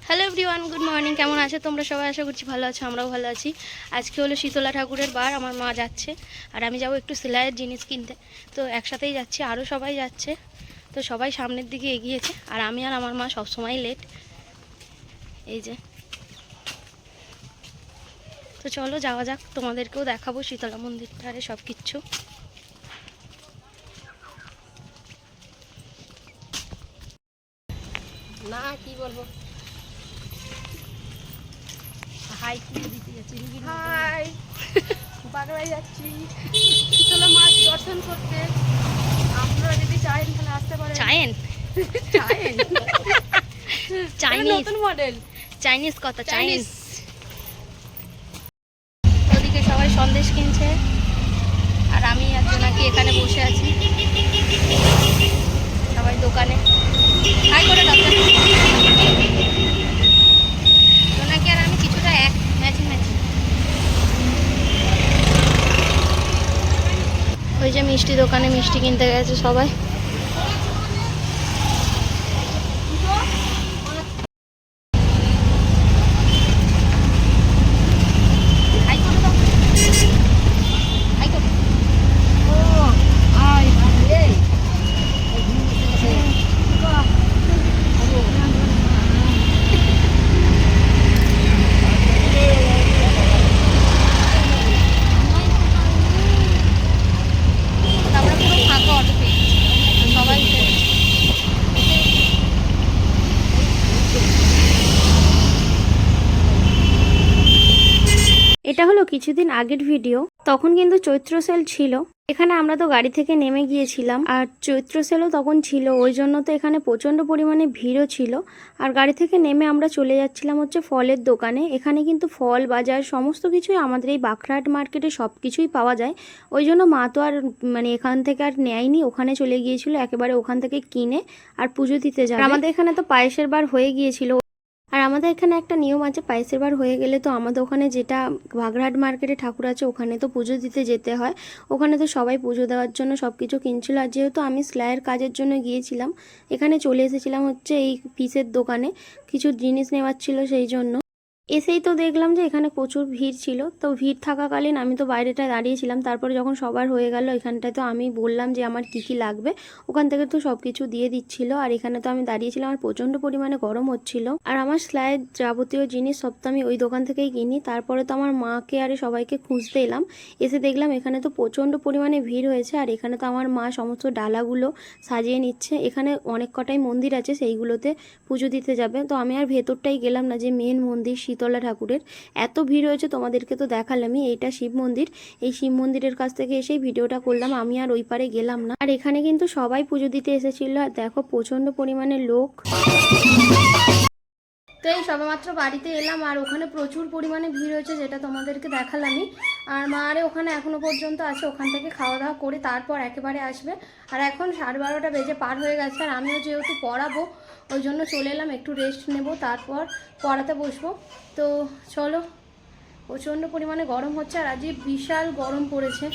Hello everyone, good morning. কেমন আছো তোমরা সবাই? আশা করছি ভালো আছো, আমরাও ভালো আছি। আজকে হলো শীতলা ঠাকুরের বার। আমার মা যাচ্ছে আর আমি যাবো একটু সেলাইয়ের জিনিস কিনতে। তো একসাথেই যাচ্ছি, আরও সবাই যাচ্ছে। তো সবাই সামনের দিকে এগিয়েছে আর আমি আর আমার মা সবসময় লেট। এই যে, তো চলো যাওয়া যাক, তোমাদেরকেও দেখাবো শীতলা মন্দিরটারে সব কিচ্ছু। না কি বলবো, হাই দিতে যাচ্ছি, হাই বাগড়ায় যাচ্ছি শীতলা মাছ দর্শন করতে। আপনারা যদি চাইেন তাহলে আসতে পারেন। চাইনিজ নতুন মডেল, চাইনিজ কথা, চাইনিজ। ওদিকে সবাই সন্দেশ কিনছে আর আমি আর জোনাকি এখানে বসে আছি, সবাই দোকানে। হাই করে দাও। জোনাকি আর আমি কিছুটা এক ম্যাচিং ম্যাচিং। ওই যে মিষ্টি দোকানে মিষ্টি কিনতে গেছে সবাই। এটা হলো কিছুদিন আগের ভিডিও, তখন কিন্তু চৈত্র সেল ছিল। এখানে আমরা তো গাড়ি থেকে নেমে গিয়েছিলাম আর চৈত্র সেলও তখন ছিল, ওই জন্য তো এখানে প্রচণ্ড পরিমাণে ভিড়ও ছিল। আর গাড়ি থেকে নেমে আমরা চলে যাচ্ছিলাম হচ্ছে ফলের দোকানে। এখানে কিন্তু ফল বাজার সমস্ত কিছুই আমাদের এই বাঁকড়াহাট মার্কেটে সব কিছুই পাওয়া যায়। ওই জন্য মা তো আর এখান থেকে আর নেয়নি, ওখানে চলে গিয়েছিল একেবারে ওখান থেকে কিনে আর পুজো দিতে যায়। আমাদের এখানে তো পায়েসের বার হয়ে গিয়েছিল। আর আমাদের এখানে একটা নিয়ম আছে, পায়েসের বার হয়ে গেলে তো আমাদের ওখানে যেটা বাগড়াহাট মার্কেটে ঠাকুর আছে ওখানে তো পুজো দিতে যেতে হয়। ওখানে তো সবাই পুজো দেওয়ার জন্য সব কিছু কিনছিল। আর যেহেতু আমি সেলাইয়ের কাজের জন্য গিয়েছিলাম, এখানে চলে এসেছিলাম হচ্ছে এই পিসের দোকানে, কিছু জিনিস নেওয়ার ছিল সেই জন্য। এসেই তো দেখলাম যে এখানে প্রচুর ভিড় ছিল। তো ভিড় থাকাকালীন আমি তো বাইরেটায় দাঁড়িয়েছিলাম। তারপরে যখন সবার হয়ে গেল এখানটায়, তো আমি বললাম যে আমার কি কি লাগবে। ওখান থেকে তো সব কিছু দিয়ে দিচ্ছিল। আর এখানে তো আমি দাঁড়িয়েছিলাম, আর প্রচণ্ড পরিমাণে গরম হচ্ছিল। আর আমার সেলাইয়ের যাবতীয় জিনিস সব তো আমি ওই দোকান থেকেই কিনি। তারপরে তো আমার মাকে আর সবাইকে খুঁজতে এলাম। এসে দেখলাম এখানে তো প্রচণ্ড পরিমাণে ভিড় হয়েছে। আর এখানে তো আমার মা সমস্ত ডালাগুলো সাজিয়ে নিচ্ছে। এখানে অনেক কটাই মন্দির আছে, সেইগুলোতে পুজো দিতে যাবে। তো আমি আর ভেতরটাই গেলাম না, যে মেন মন্দির শীতলা ঠাকুরের। এত ভিড় হয়েছে, তোমাদেরকে তো দেখালামই। এইটা শিব মন্দির, এই শিব মন্দিরের কাছ থেকে এসেই ভিডিওটা করলাম। আমি আর ওই পারে গেলাম না। আর এখানে কিন্তু সবাই পুজো দিতে এসেছিল। আর দেখো প্রচন্ড পরিমাণে লোক। তো এই সবেমাত্র বাড়িতে এলাম আর ওখানে প্রচুর পরিমাণে ভিড় হয়েছে, যেটা তোমাদেরকে দেখালামই। আর মা আরে ওখানে এখনো পর্যন্ত আছে, ওখান থেকে খাওয়া দাওয়া করে তারপর একেবারে আসবে। আর এখন 12:30 বেজে পার হয়ে গেছে। আর আমিও যেহেতু পড়াবো ওই জন্য চলে এলাম, একটু রেস্ট নেব, তারপর পড়াতে বসবো। তো চলো, প্রচণ্ড পরিমাণে গরম হচ্ছে আর আজকে বিশাল গরম পড়েছে।